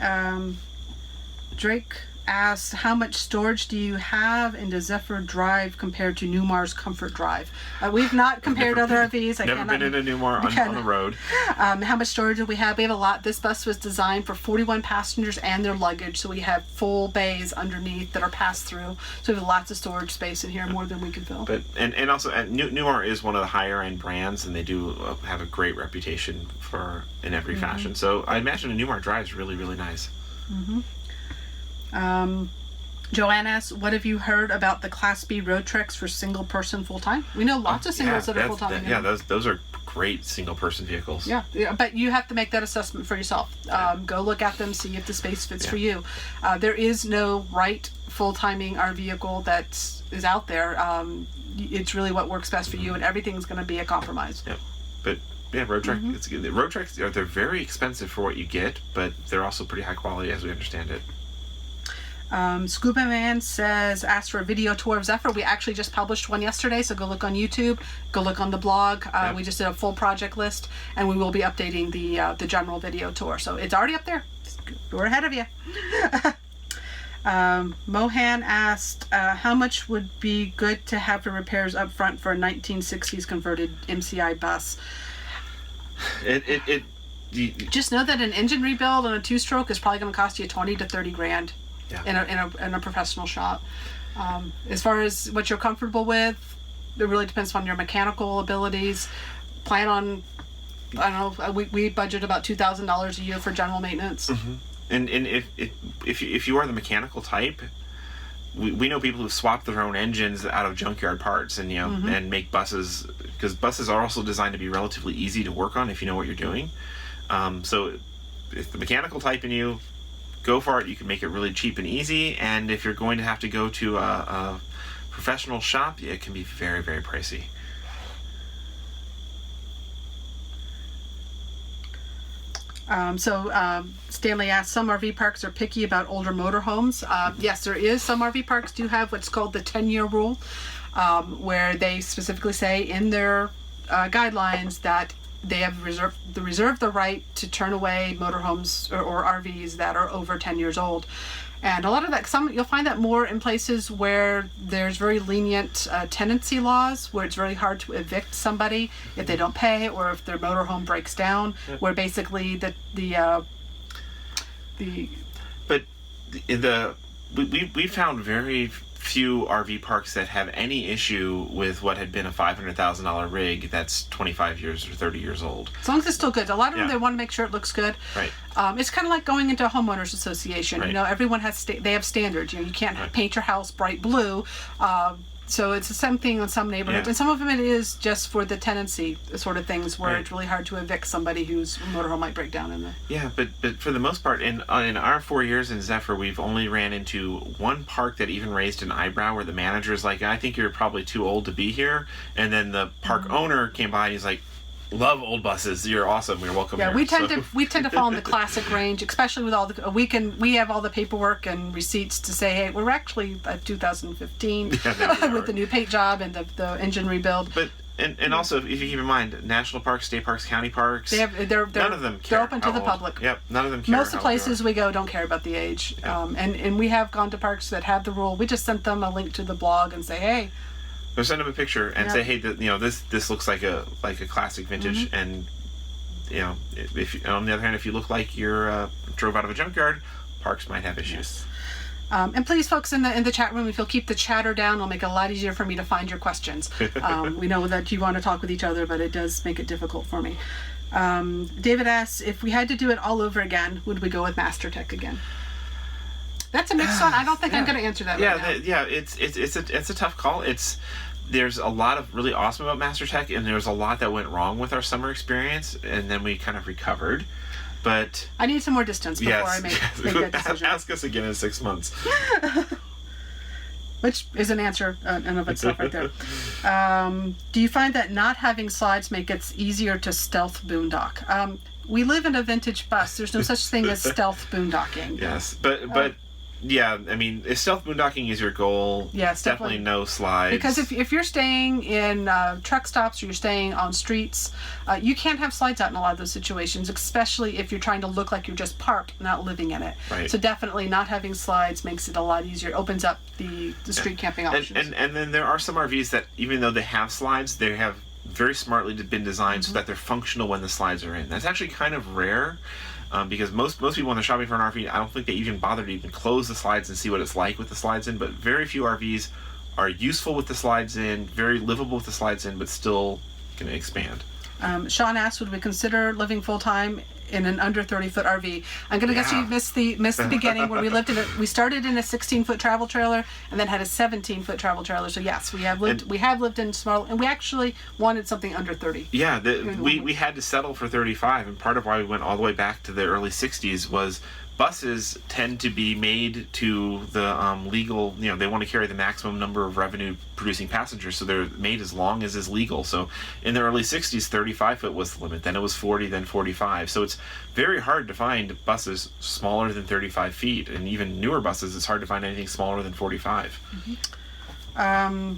Drake asks, how much storage do you have in the Zephyr Drive compared to Newmar's Comfort Drive? We've not compared other RVs.
Never been in a Newmar on the road.
How much storage do we have? We have a lot. This bus was designed for 41 passengers and their luggage, so we have full bays underneath that are passed through. So we have lots of storage space in here, more than we can fill.
But and also Newmar is one of the higher end brands, and they do have a great reputation in every fashion. So I imagine a Newmar Drive is really, really nice.
Joanne asks, what have you heard about the Class B road treks for single person full time? We know lots of singles that are full time.
Yeah, those are great single person vehicles.
Yeah, but you have to make that assessment for yourself. Go look at them, see if the space fits for you. There is no right full timing RV vehicle that is out there. It's really what works best for you, and everything's going to be a compromise.
Yeah, but yeah, road trek. It's good. The road treks they're very expensive for what you get, but they're also pretty high quality as we understand it.
Scuba Man says, asked for a video tour of Zephyr. We actually just published one yesterday, so go look on YouTube, go look on the blog. We just did a full project list, and we will be updating the general video tour. So it's already up there. We're ahead of you. Mohan asked, how much would be good to have for repairs up front for a 1960s converted MCI bus? Just know that an engine rebuild on a two-stroke is probably going to cost you 20 to 30 grand.
Yeah.
In a professional shop. As far as what you're comfortable with, it really depends on your mechanical abilities. Plan on, I don't know, we budget about $2,000 a year for general maintenance.
Mm-hmm. And if you are the mechanical type, we know people who swap their own engines out of junkyard parts and and make buses, because buses are also designed to be relatively easy to work on if you know what you're doing. So if the mechanical type in you, go for it. You can make it really cheap and easy, and if you're going to have to go to a professional shop, it can be very, very pricey.
Stanley asked, some RV parks are picky about older motorhomes. Yes, there is. Some RV parks do have what's called the 10-year rule, where they specifically say in their guidelines that they have reserved the right to turn away motorhomes or RVs that are over 10 years old. And a lot of that, you'll find that more in places where there's very lenient tenancy laws, where it's very hard to evict somebody if they don't pay or if their motorhome breaks down, where basically
we found very few RV parks that have any issue with what had been a $500,000 rig that's 25 years or 30 years old.
As long as it's still good. A lot of them, they want to make sure it looks good.
Right.
It's kind of like going into a homeowners association.
Right.
You know, everyone has they have standards. You know, you can't paint your house bright blue. So it's the same thing in some neighborhoods, and some of them it is just for the tenancy sort of things where it's really hard to evict somebody whose motorhome might break down in the.
Yeah, but for the most part, in our 4 years in Zephyr, we've only ran into one park that even raised an eyebrow, where the manager is like, "I think you're probably too old to be here," and then the park owner came by and he's like, "Love old buses. You're awesome. You're welcome."
Yeah,
here.
we tend to fall in the classic range, especially with all the we have all the paperwork and receipts to say, hey, we're actually at 2015 with the new paint job and the engine rebuild.
But and also, if you keep in mind, national parks, state parks, county parks,
they're
none of them care.
They're open to the
old.
Public.
Yep, none of them care.
Most of the places we go don't care about the age, and we have gone to parks that have the rule. We just sent them a link to the blog and say, hey.
Or send them a picture and say, hey, this looks like a classic vintage, and if on the other hand, if you look like you're drove out of a junkyard, parks might have issues.
And please, folks in the chat room, if you'll keep the chatter down, it'll make it a lot easier for me to find your questions. We know that you want to talk with each other, but it does make it difficult for me. David asks, if we had to do it all over again, would we go with MasterTech again? That's a mixed one. I don't think I'm going to answer that right now.
It's a tough call. There's a lot of really awesome about MasterTech, and there's a lot that went wrong with our summer experience, and then we kind of recovered. But
I need some more distance before I make that decision.
Ask us again in 6 months.
Which is an answer in and of itself right there. Do you find that not having slides make it easier to stealth boondock? We live in a vintage bus. There's no such thing as stealth boondocking.
Yes, but yeah, I mean, if stealth boondocking is your goal, definitely no slides.
Because if you're staying in truck stops or you're staying on streets, you can't have slides out in a lot of those situations, especially if you're trying to look like you're just parked, not living in it.
Right. So
definitely not having slides makes it a lot easier. It opens up the street camping options.
And then there are some RVs that, even though they have slides, they have very smartly been designed so that they're functional when the slides are in. That's actually kind of rare. Because most people when they're shopping for an RV, I don't think they even bother to even close the slides and see what it's like with the slides in, but very few RVs are useful with the slides in, very livable with the slides in, but still can expand.
Sean asked, would we consider living full-time in an under 30-foot RV? I'm gonna guess you missed the beginning where we started in a 16-foot travel trailer and then had a 17-foot travel trailer. So yes, we have lived in small, and we actually wanted something under 30.
Yeah, we had to settle for 35, and part of why we went all the way back to the early 60s was buses tend to be made to the legal, they want to carry the maximum number of revenue producing passengers, so they're made as long as is legal. So in the early 60s, 35 foot was the limit, then it was 40, then 45. So it's very hard to find buses smaller than 35 feet, and even newer buses, it's hard to find anything smaller than 45.
Mm-hmm.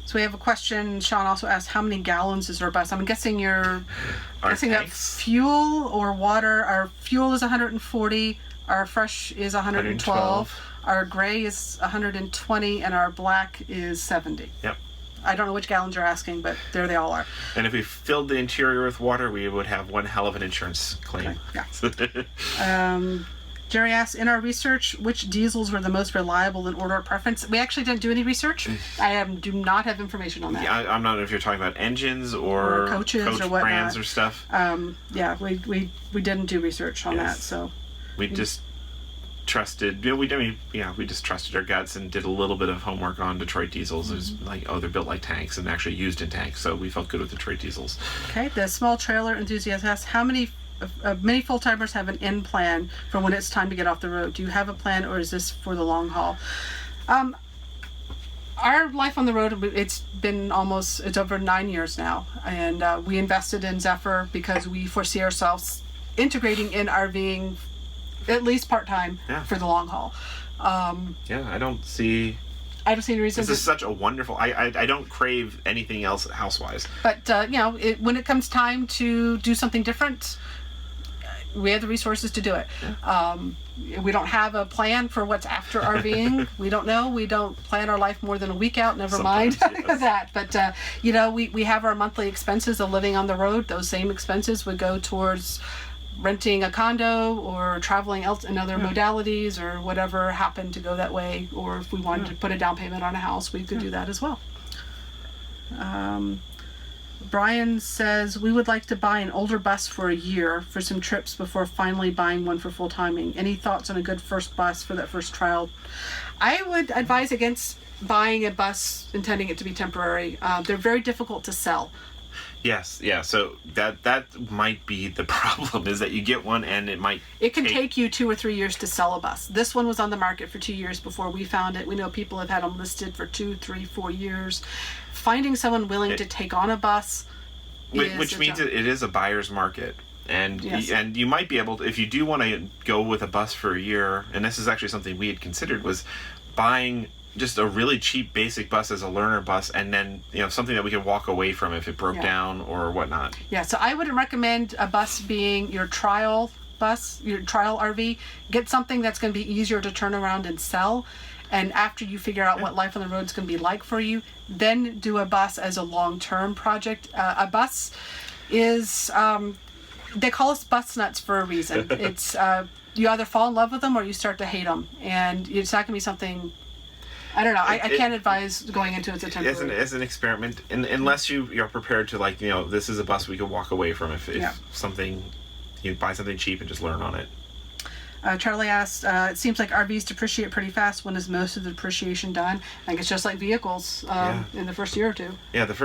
So we have a question. Sean also asked, how many gallons is our bus? I'm guessing you're guessing that fuel or water. Our fuel is 140. Our fresh is 112. Our gray is 120, and our black is 70.
Yep.
I don't know which gallons you're asking, but there they all are.
And if we filled the interior with water, we would have one hell of an insurance claim.
Okay. Yeah. Jerry asks, in our research, which diesels were the most reliable in order of preference? We actually didn't do any research. Do not have information on that.
Yeah, I'm not sure if you're talking about engines or
coaches
coach
or whatnot.
Brands or stuff.
Yeah, we didn't do research on that. So
we just trusted. We just trusted our guts and did a little bit of homework on Detroit diesels. It was like, they're built like tanks and actually used in tanks, so we felt good with Detroit diesels.
Okay, the small trailer enthusiast asks, how many full-timers have an end plan for when it's time to get off the road? Do you have a plan, or is this for the long haul? Our life on the road, it's over 9 years now, and we invested in Zephyr because we foresee ourselves integrating in RVing at least part-time for the long haul.
I don't see any reason. This is such a wonderful. I don't crave anything else house-wise.
But when it comes time to do something different, we have the resources to do it. Yeah. We don't have a plan for what's after RVing. We don't know. We don't plan our life more than a week out. Never mind that. But we have our monthly expenses of living on the road. Those same expenses would go towards renting a condo or traveling else in other modalities or whatever happened to go that way. Or if we wanted to put a down payment on a house, we could do that as well. Brian says, we would like to buy an older bus for a year for some trips before finally buying one for full timing. Any thoughts on a good first bus for that first trial? I would advise against buying a bus intending it to be temporary. They're very difficult to sell.
Yes, yeah. So that might be the problem, is that you get one and it can
take you 2 or 3 years to sell a bus. This one was on the market for 2 years before we found it. We know people have had them listed for 2, 3, 4 years. Finding someone willing to take on a bus,
which means it is a buyer's market. And you might be able to, if you do want to go with a bus for a year, and this is actually something we had considered, was buying just a really cheap basic bus as a learner bus, and then something that we could walk away from if it broke down or whatnot. Yeah,
so I wouldn't recommend a bus being your trial bus, your trial RV. Get something that's going to be easier to turn around and sell. And after you figure out what life on the road is going to be like for you, then do a bus as a long-term project. A bus is, they call us bus nuts for a reason. It's you either fall in love with them or you start to hate them, and it's not going to be something. I don't know. I can't advise going into it as a temporary.
As an experiment, unless you're prepared to this is a bus we could walk away from if something, you buy something cheap and just learn on it.
Charlie asked, it seems like RVs depreciate pretty fast. When is most of the depreciation done? I think it's just like vehicles in the first year or two.
Yeah, the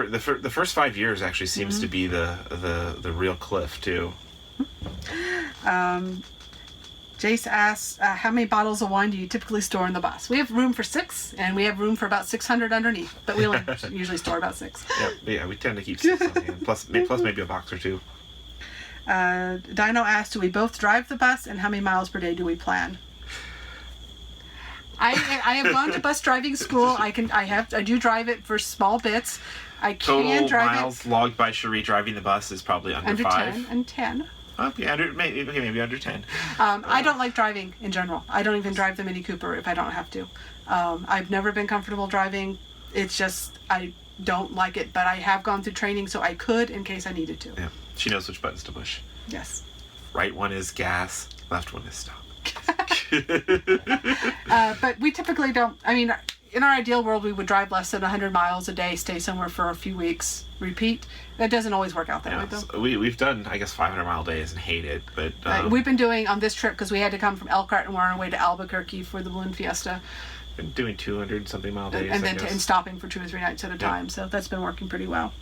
first 5 years actually seems to be the real cliff too.
Jace asks, how many bottles of wine do you typically store in the bus? We have room for 6, and we have room for about 600 underneath, but we only usually store about 6.
Yeah, we tend to keep 6 on hand, plus maybe a box or 2.
Dino asked, do we both drive the bus, and how many miles per day do we plan? I have gone to bus driving school. I do drive it for small bits. I can drive it.
Total miles logged by Cherie driving the bus is probably under 5.
10 and 10.
Okay, maybe under 10.
I don't like driving in general. I don't even drive the Mini Cooper if I don't have to. I've never been comfortable driving. It's just, I don't like it, but I have gone through training, so I could in case I needed to.
Yeah, she knows which buttons to push.
Yes.
Right one is gas, left one is stop.
But we typically don't, in our ideal world, we would drive less than 100 miles a day, stay somewhere for a few weeks, repeat. That doesn't always work out that way, though.
So we've done, I guess, 500-mile days and hate it, but
We've been doing on this trip, because we had to come from Elkhart and we're on our way to Albuquerque for the Balloon Fiesta,
been doing 200-something mile days,
and then and stopping for 2 or 3 nights at a time. So that's been working pretty well.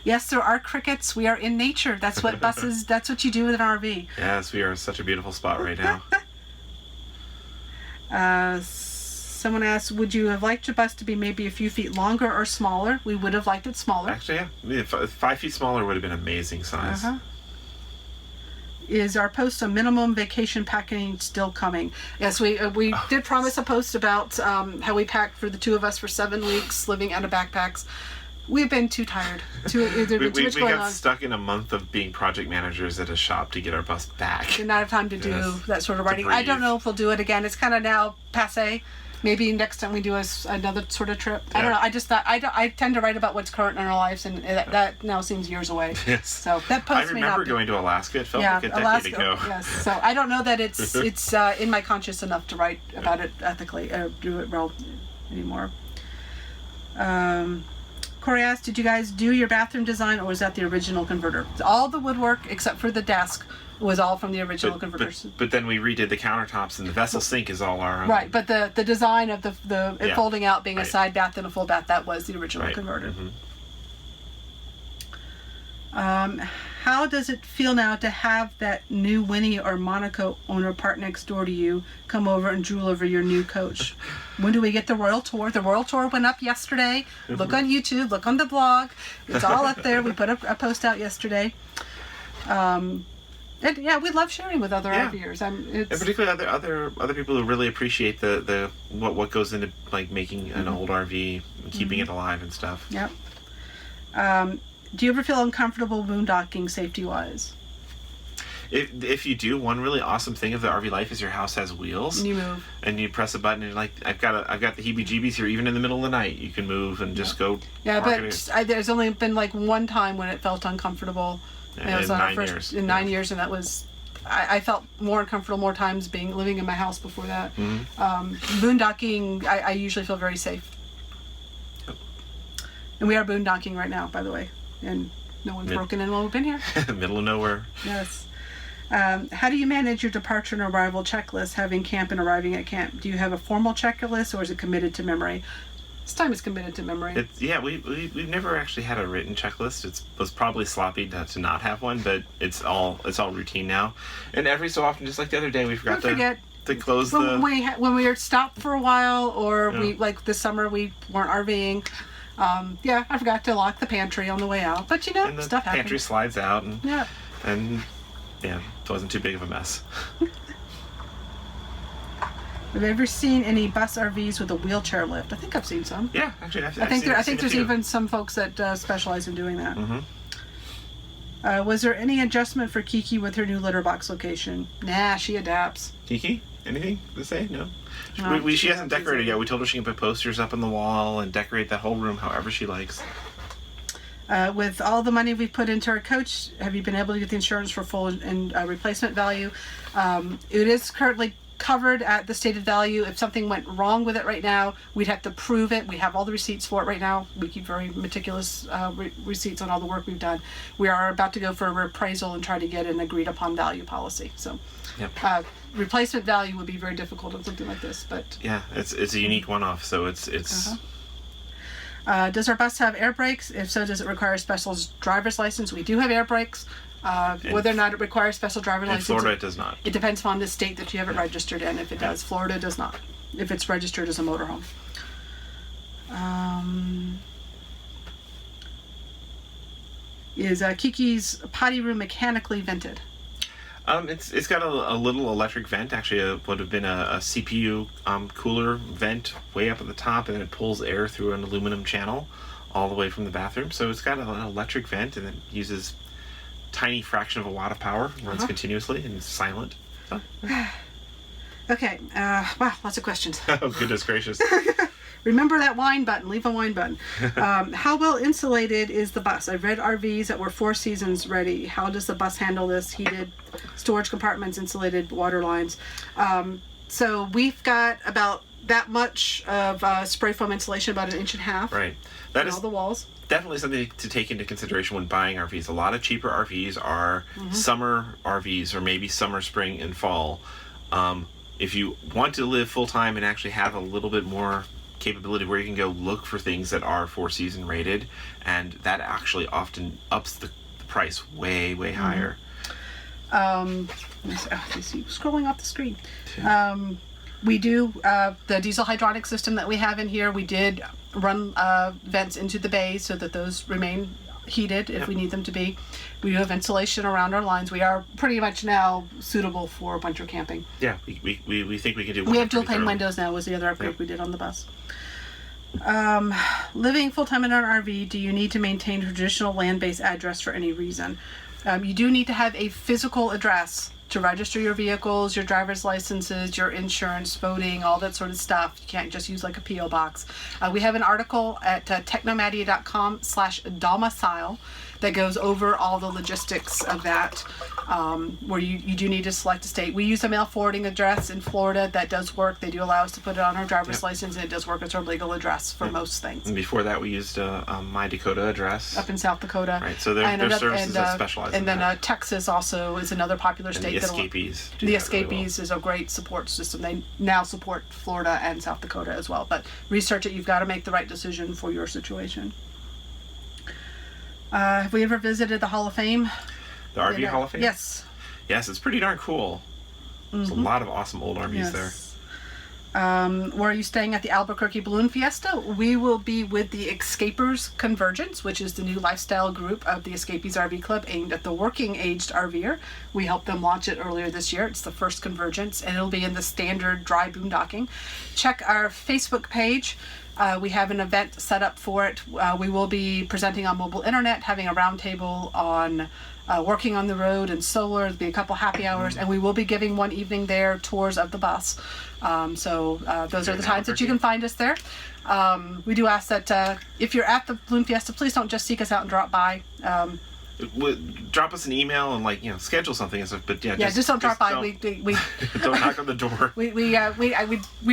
Yes, there are crickets. We are in nature. That's what buses. That's what you do with an RV.
Yes, we are in such a beautiful spot right now.
Someone asked, would you have liked your bus to be maybe a few feet longer or smaller? We would have liked it smaller.
Actually, yeah. 5 feet smaller would have been amazing size.
Is our post on minimum vacation packing still coming? Yes, we did promise a post about how we packed for the 2 of us for 7 weeks, living out of backpacks. We've been too tired. Too much going on.
We got stuck in a month of being project managers at a shop to get our bus back.
Did not have time to do that sort of writing.
breathe.
I don't know if we'll do it again. It's kind of now passé. Maybe next time we do another sort of trip. I don't know. I just thought I tend to write about what's current in our lives, and that now seems years away.
Yes.
So that post
I
may not
remember
be.
going to Alaska. It felt
Yeah,
like a decade
Alaska.
ago.
Yes. So I don't know that it's in my conscience enough to write about it ethically or do it well anymore. Corey asked, did you guys do your bathroom design, or was that the original converter? All the woodwork except for the desk was all from the original converters.
But then we redid the countertops, and the vessel sink is all our own.
Right, but the design of the
Yeah.
folding out being a
Right.
side bath and a full bath, that was the original
Right.
converter.
Mm-hmm.
How does it feel now to have that new Winnie or Monaco owner parked next door to you come over and drool over your new coach? When do we get the Royal Tour? The Royal Tour went up yesterday. Look on YouTube, look on the blog. It's all up there. We put a post out yesterday. And yeah, we love sharing with other RVers.
And particularly other people who really appreciate the what goes into like making an old RV and keeping it alive and stuff.
Yep. Do you ever feel uncomfortable boondocking safety-wise?
If you do, one really awesome thing of the RV life is your house has wheels.
And you move.
And you press a button and you're like, I've got the heebie-jeebies here. Even in the middle of the night, you can move and just go.
Yeah,
park
but there's only been like one time when it felt uncomfortable. And it was on our first in 9 years, and that was. I felt more uncomfortable more times living in my house before that. Boondocking, I usually feel very safe.
Yep.
And we are boondocking right now, by the way. And no one's broken in while we've been here.
Middle of nowhere.
Yes. How do you manage your departure and arrival checklist, having camp and arriving at camp? Do you have a formal checklist, or is it committed to memory? This time it's committed to memory.
We've never actually had a written checklist. It was probably sloppy to not have one, but it's all routine now. And every so often, just like the other day, we forgot to close
when we were stopped for a while, or we like this summer we weren't RVing. I forgot to lock the pantry on the way out, but
and the
stuff happens.
pantry slides out, and it wasn't too big of a mess.
Have you ever seen any bus RVs with a wheelchair lift? I think I've seen some.
Yeah, actually,
I think there's even some folks that specialize in doing that. Was there any adjustment for Kiki with her new litter box location? Nah, she adapts.
Kiki, anything to say? No.
No,
She hasn't decorated yet. We told her she can put posters up on the wall and decorate that whole room however she likes.
With all the money we've put into our coach, have you been able to get the insurance for full and replacement value? It is currently covered at the stated value. If something went wrong with it right now, we'd have to prove it. We have all the receipts for it right now. We keep very meticulous receipts on all the work we've done. We are about to go for a appraisal and try to get an agreed upon value policy. So replacement value would be very difficult on something like this, but
yeah, it's a unique one-off, so it's
Does our bus have air brakes? If so, does it require a special driver's license? We do have air brakes. Whether or not it requires special driver's license.
In Florida, it does not.
It depends upon the state that you have it registered in. If it does, Florida does not. If it's registered as a motorhome. Is Kiki's potty room mechanically vented?
It's got a little electric vent. Actually, would have been a CPU cooler vent way up at the top, and then it pulls air through an aluminum channel all the way from the bathroom. So it's got an electric vent, and it uses tiny fraction of a watt of power, runs continuously, and is silent. So.
Okay. Wow, lots of questions.
Oh, goodness gracious.
Remember that wine button. Leave a wine button. How well insulated is the bus? I've read RVs that were 4 seasons ready. How does the bus handle this? Heated storage compartments, insulated water lines. So we've got about that much of spray foam insulation, about 1.5 inches.
Right. That is
all the walls.
Definitely something to take into consideration when buying RVs. A lot of cheaper RVs are summer RVs, or maybe summer, spring, and fall. If you want to live full time and actually have a little bit more capability where you can go look for things that are 4-season rated, and that actually often ups the price way higher.
Scrolling off the screen. We do the diesel hydronic system that we have in here. We did run vents into the bays so that those remain heated if we need them to be. We do have insulation around our lines. We are pretty much now suitable for winter camping.
Yeah, we think we can do.
We have dual pane windows now. Was the other upgrade we did on the bus. Living full-time in an RV, do you need to maintain a traditional land-based address for any reason? You do need to have a physical address to register your vehicles, your driver's licenses, your insurance, voting, all that sort of stuff. You can't just use like a P.O. box. We have an article at technomadia.com/domicile that goes over all the logistics of that, where you do need to select a state. We use a mail forwarding address in Florida. That does work. They do allow us to put it on our driver's license, and it does work as our legal address for most things.
And before that, we used a My Dakota address.
Up in South Dakota.
Right, so there's services that specialize in that.
And then Texas also is another popular state.
The Escapees.
The Escapees is a great support system. They now support Florida and South Dakota as well. But research it. You've got to make the right decision for your situation. Have we ever visited the Hall of Fame?
The RV Hall of Fame?
Yes.
Yes, it's pretty darn cool. There's a lot of awesome old RVs there.
Where are you staying at the Albuquerque Balloon Fiesta? We will be with the Escapers Convergence, which is the new lifestyle group of the Escapees RV Club aimed at the working-aged RVer. We helped them launch it earlier this year. It's the first convergence, and it'll be in the standard dry boondocking. Check our Facebook page. We have an event set up for it. We will be presenting on mobile internet, having a roundtable on working on the road and solar. There'll be a couple happy hours, and we will be giving one evening there tours of the bus. So those are the times that you can find us there. We do ask that if you're at the Balloon Fiesta, please don't just seek us out and drop by.
Drop us an email and schedule something and stuff. But
just don't drop by. We
don't knock on the door.
We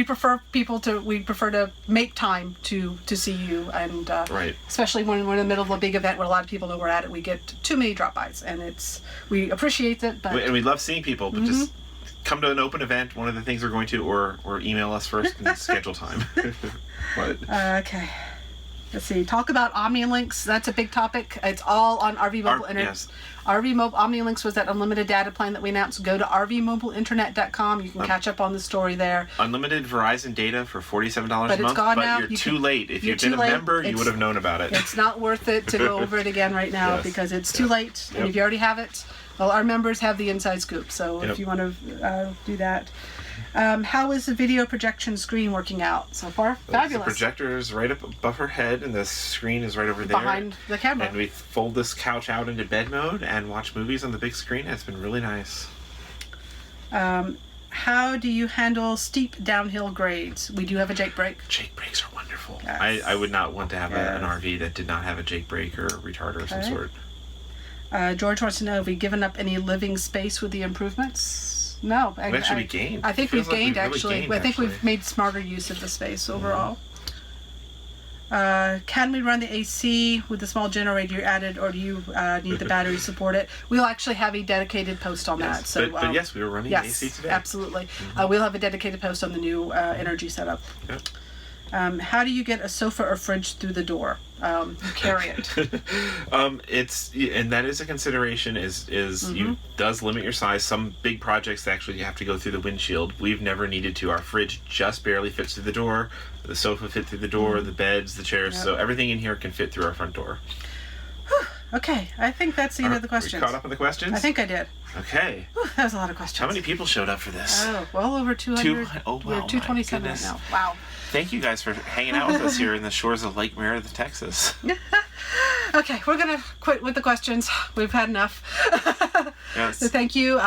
prefer to make time to see you, and
right.
Especially when we're in the middle of a big event where a lot of people know we're at it. We get too many drop-bys, and we appreciate it. But
and we love seeing people, but just come to an open event. One of the things we're going to, or email us first and schedule time.
Okay. Let's see. Talk about OmniLinks. That's a big topic. It's all on RV Mobile Internet.
Yes.
OmniLinks was that unlimited data plan that we announced. Go to rvmobileinternet.com. You can catch up on the story there.
Unlimited Verizon data for $47 a month.
But it's gone now.
You're too late. If you've been a member, you would have known about it.
It's not worth it to go over it again right now because it's too late. And if you already have it, well, our members have the inside scoop. So if you want to do that. How is the video projection screen working out so far? Fabulous.
The projector is right up above her head, and the screen is right over there.
Behind the camera.
And we fold this couch out into bed mode and watch movies on the big screen. It's been really nice.
How do you handle steep downhill grades? We do have a Jake brake.
Jake brakes are wonderful.
Yes.
I would not want to have an RV that did not have a Jake brake or a retarder of some sort.
George wants to know, have we given up any living space with the improvements? No.
We gained.
I think we've gained,
really
actually. I think we've made smarter use of the space overall. Can we run the AC with the small generator you added, or do you need the battery to support it? We'll actually have a dedicated post on that. So,
but yes, we were running AC today.
Absolutely. We'll have a dedicated post on the new energy setup.
Yep.
How do you get a sofa or fridge through the door? You carry it.
And that is a consideration. You does limit your size. Some big projects actually you have to go through the windshield. We've never needed to. Our fridge just barely fits through the door. The sofa fit through the door. The beds, the chairs. So everything in here can fit through our front door.
Okay, I think that's the end of the questions.
We caught up with the questions?
I think I did.
Okay.
That was a lot of questions.
How many people showed up for this?
Oh, well over 200.
Oh, wow.
We have 227 right now. Wow.
Thank you guys for hanging out with us here in the shores of Lake Meredith, Texas.
Okay, we're going to quit with the questions. We've had enough.
Yes.
So thank you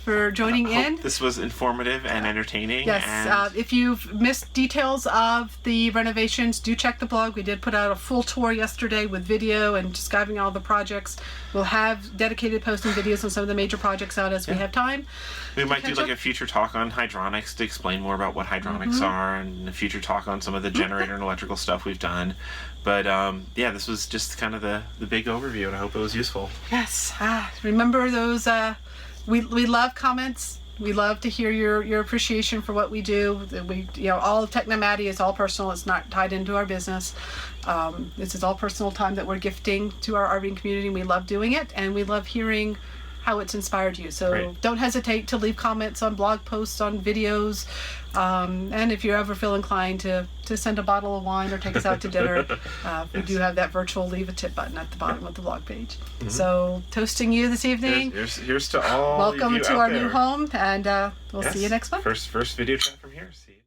for joining in.
Hope this was informative and entertaining.
Yes,
And
if you've missed details of the renovations, do check the blog. We did put out a full tour yesterday with video and describing all the projects. We'll have dedicated posting videos on some of the major projects out as we have time.
we might do like a future talk on hydronics to explain more about what hydronics are, and a future talk on some of the generator and electrical stuff we've done. But yeah, this was just kind of the big overview, and I hope it was useful.
Yes, remember those. We love comments. We love to hear your appreciation for what we do. All Technomatty is all personal. It's not tied into our business. This is all personal time that we're gifting to our RVing community. We love doing it, and we love hearing how it's inspired you. So
Great.
don't hesitate to leave comments on blog posts, on videos, and if you ever feel inclined to send a bottle of wine or take us out to dinner, we do have that virtual leave a tip button at the bottom of the blog page. So toasting you this evening.
Here's to all.
Welcome
of you
to
out
our
there.
new home, and we'll see you next month.
First video chat from here. See you.